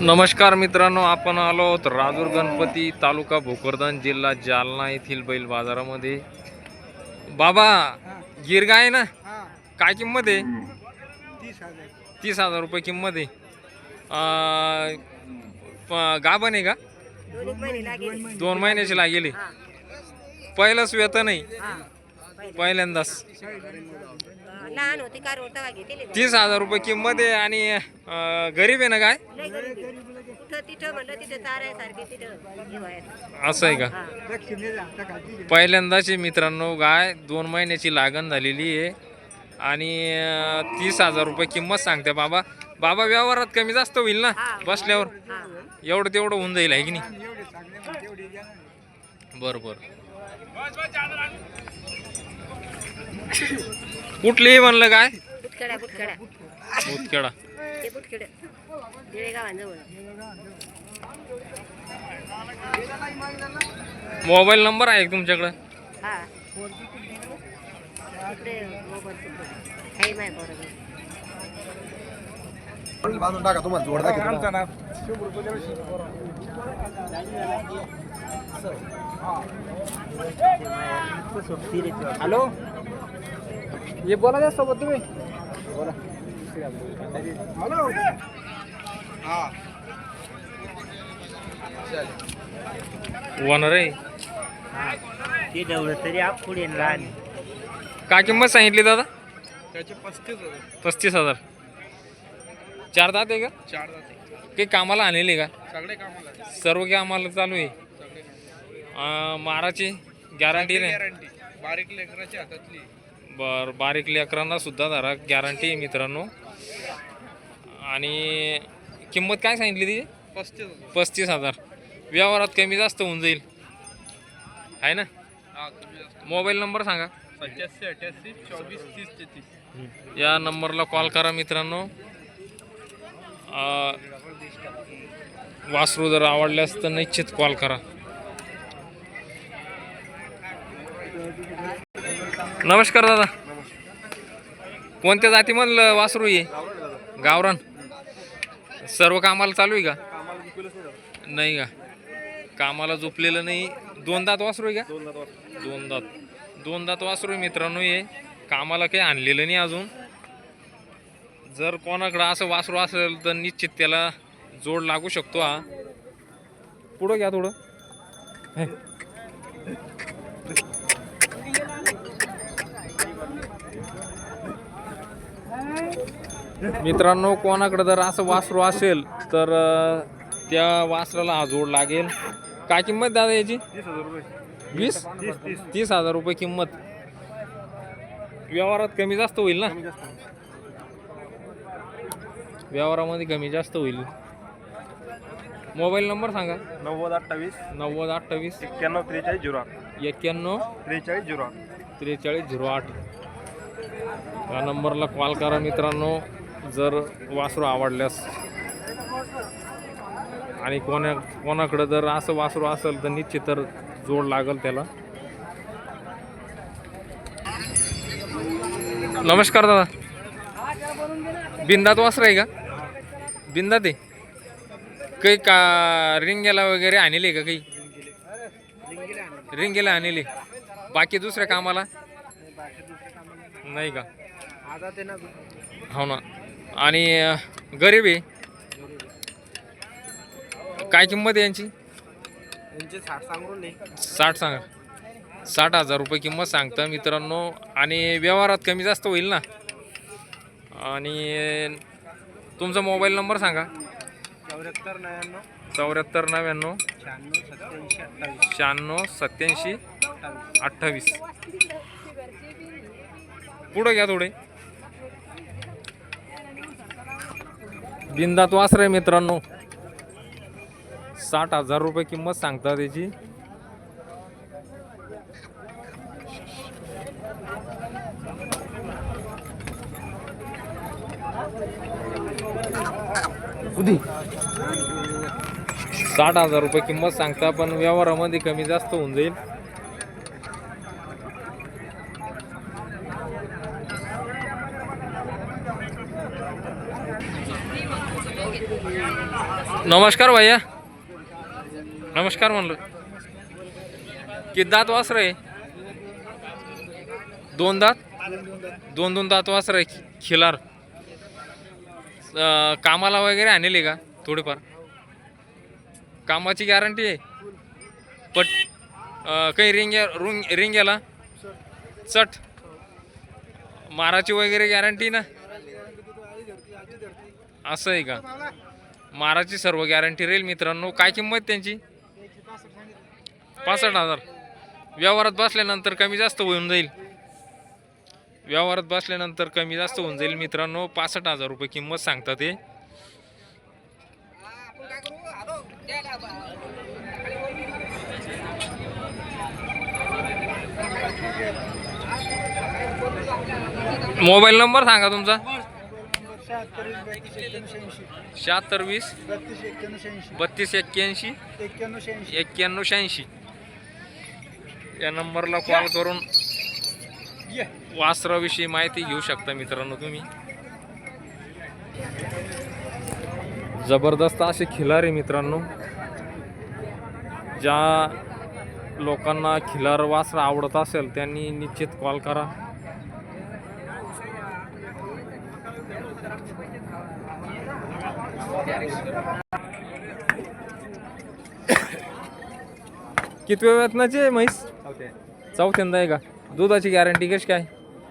नमस्कार मित्रांनो, आपण आलो आहोत राजूर गणपती तालुका भोकरदन जिल्हा जालना येथील बैल बाजारामध्ये। बाबा गिर गाय ना, काय किंमत आहे? 30,000 रुपये किंमत आहे। गाभण आहे का? 2 महिन्याची लागेल। पहिलंच वेतन नाही, पहिल्यांदाच। लहान होती का रोता घेतली 30,000 रुपये किंमत आहे आणि गरीब आहे ना काय? तिथं म्हणलं तिथे चारायसारखी तिथं असं आहे का? पहिल्यांदाची मित्रांनो गाय 2 महिन्याची लागण झालेली आहे आणि 30,000 रुपये किंमत सांगते बाबा। बाबा व्यवहारात कमी जास्त होईल ना बसल्यावर? एवढं तेवढं होऊन जाईल आहे की नाही? बरोबर। कुठलीही म्हणलं काय? बुटखेडा बुटखेडा मुदखेडा। ते बुटखेडा गावांजवळ। मोबाईल नंबर आहे का तुमच्याकडे? हा तिकडे मोबाईल तिकडे आहे माय बरोबर। बांधून टाका तुम्हाला जोड दाखवतो हॅलो, ये बोला त्या सोबत तुम्ही बोला। हॅलो हा वनर आहे। ते जेवढं तरी आप पुढे लहान काय किंमत सांगितली दादा? त्याचे 35,000 35,000। 4 दात आहे का? 4 जाते काही कामाला आणलेली का? सगळे कामाला सर्व कामाला चालू आहे। माराची गॅरंटी नाही? गॅरंटी बारीक लेकराच्या हातातली। बारीक लेकरांना सुद्धा धरा गॅरंटी आहे मित्रांनो। आणि किंमत काय सांगितली ती? 35,000। व्यवहारात कमी जास्त होऊन जाईल आहे ना? मोबाईल नंबर सांगा। 85 88 24 30 33। या नंबरला कॉल करा मित्रांनो। वासरू जर आवडल्यास तर निश्चित कॉल करा। नमस्कार दादा, कोणत्या जातीमधलं वासरू आहे? गावरान। सर्व कामाला चालू आहे का? नाही का? कामाला झोपलेलं नाही। 2 दात वासरू आहे का? 2 दात वासरू आहे मित्रांनो। हे कामाला काही आणलेलं नाही अजून। जर कोणाकडं असं वासरू असेल तर निश्चित त्याला जोड लागू शकतो। हा पुढं घ्या थोडं। मित्रांनो, कोणाकडे जर असं वासरू असेल तर त्या वासराला हा जोड लागेल। काय किंमत दादा याची? 30,000 रुपये किंमत। व्यवहारात कमी जास्त होईल ना? व्यवहारामध्ये कमी जास्त होईल। मोबाईल नंबर सांगा। 90 28 91 28 91 43 08 91 43 08 43 08 या नंबरला कॉल करा मित्रांनो जर वासरू आवडल्यास। आणि कोणाकडे जर असं वासरू असेल तर निश्चित तर जोड लागेल त्याला। नमस्कार दादा, बिंदात वासर आहे का? बिंदात आहे काही का? रिंगेला वगैरे आणले का? काही रिंगेला आणले, बाकी दुसऱ्या कामाला नाही का? हो ना। आणि गरीब आहे। काय किंमत आहे यांची? 60 सांगा। 60,000 रुपये किंमत सांगता मित्रांनो। आणि व्यवहारात कमी जास्त होईल ना? आणि तुमचा मोबाईल नंबर सांगा। 74 99 74 99 96 87 28। पुढं घ्या थोडे। बिंदात वासर आहे मित्रांनो। 60,000 रुपये किंमत सांगता त्याची। कुदी 60,000 रुपये किंमत सांगता, पण व्यवहारामध्ये कमी जास्त होऊन जाईल। नमस्कार भैया. नमस्कार म्हणलं. किती दात वासर आहे? 2 दात. 2 दात वासर आहे. खिलार. कामाला वगैरे आणले का थोडेफार? कामाची गॅरंटी आहे. पट काही रिंग याला चट माराची वगैरे गॅरंटी ना? असं आहे का? माराची सर्व गॅरंटी राहील मित्रांनो. काय किंमत त्यांची? 65,000. व्यवहारात बसल्यानंतर कमी जास्त होऊन जाईल. व्यवहारात बसल्यानंतर कमी जास्त होऊन जाईल मित्रांनो. 65,000 रुपये किंमत सांगतात ते. मोबाईल नंबर सांगा तुमचा. 7620 32 81 91 86 या नंबरला कॉल करून वासराविषयी माहिती घेऊ शकता मित्रांनो तुम्ही. जबरदस्त असे खिलार आहे मित्रांनो. ज्या लोकांना खिलार वासर आवडत असेल त्यांनी निश्चित कॉल करा. किती वेतनाची आहे म्हैस? चौथ्यांदा आहे का? दुधाची गॅरंटी कशी काय?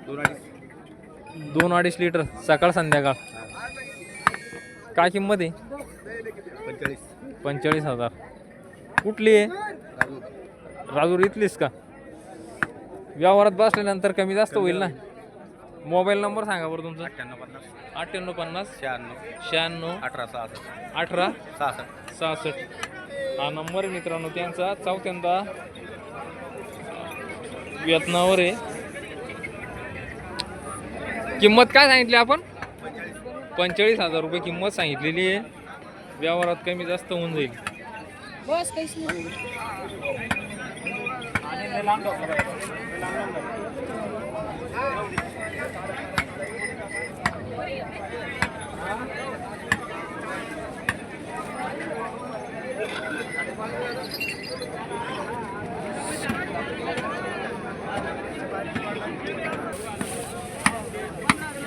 2-2.5 लिटर सकाळ संध्याकाळ. काय किंमत आहे? 45,000. कुठली आहे? राजूर इथलीच का? व्यवहारात बसल्यानंतर कमी जास्त होईल ना? मोबाईल नंबर सांगा बरं तुमचा. 9850 96 18 66. हा नंबर आहे मित्रांनो त्यांचा. चौथ्यांदा वेतनावर आहे. किंमत काय सांगितली आपण? 45,000 रुपये किंमत सांगितलेली आहे. व्यवहारात कमी जास्त होऊन जाईल.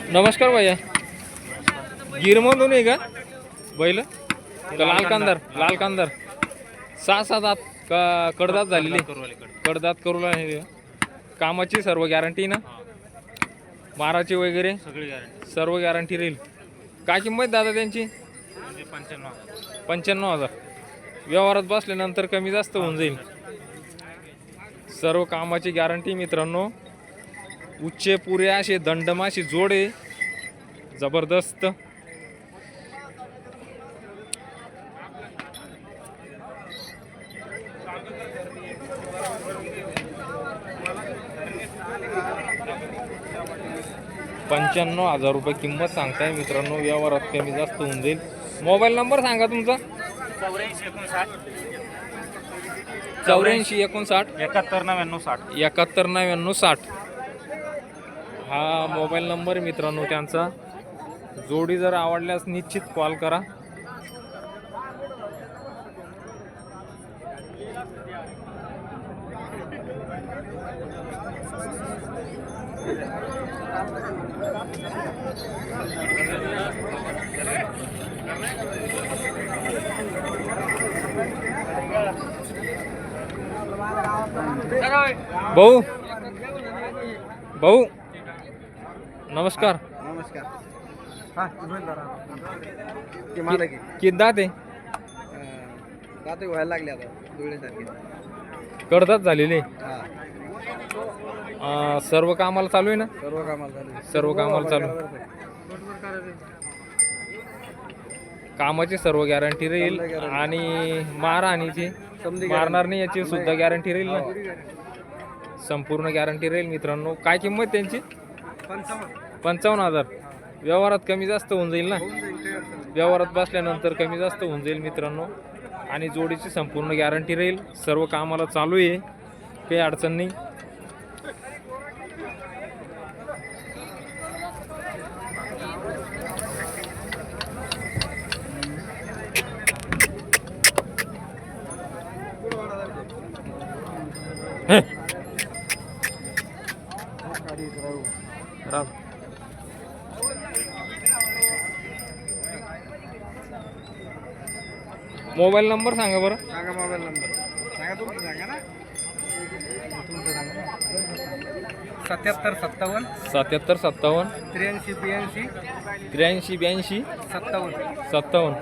नमस्कार भैया. गिरमधून आहे का बैल? लाल कांदार 6-7 दात का कडदात झालेली? कडदात करू लागले. कामाची सर्व गॅरंटी ना? माराची वगैरे सर्व गॅरंटी राहील. काय किंमत दादा त्यांची? 95,000. व्यवहारात बसल्यानंतर कमी जास्त होऊन जाईल. सर्व कामाची गॅरंटी मित्रांनो. उच्चे पुरे असे दंडमाशी जोडे जबरदस्त. ₹95,000 किंमत सांगताय मित्रांनो. व्यवहारात कमी जास्त होऊन जाईल. मोबाईल नंबर सांगा तुमचा. 84 59 71 99 60. हा मोबाईल नंबर मित्रांनो त्यांचा. जोडी जर आवडल्यास निश्चित कॉल करा. भाऊ नमस्कार. किती दात आहे? व्हायला लागले आता डोळ्यासारखे. कडदात झालेले. सर्व कामाला चालू आहे ना? सर्व कामाला चालू. कामाची सर्व गॅरंटी राहील आणि मारहाणीची मारणार नाही याची सुद्धा गॅरंटी राहील ना? संपूर्ण गॅरंटी राहील मित्रांनो. काय किंमत त्यांची? 55,000. व्यवहारात कमी जास्त होऊन जाईल ना? व्यवहारात बसल्यानंतर कमी जास्त होऊन जाईल मित्रांनो. आणि जोडीची संपूर्ण गॅरंटी राहील. सर्व कामाला चालू आहे. काही अडचण नाही. राव. मोबाईल नंबर सांगा बरं. सांगा मोबाईल नंबर. सांगा तुमचं सांगा ना. तुमचं सांगा. 77 57 77 57 83 82 83 82 57. 57.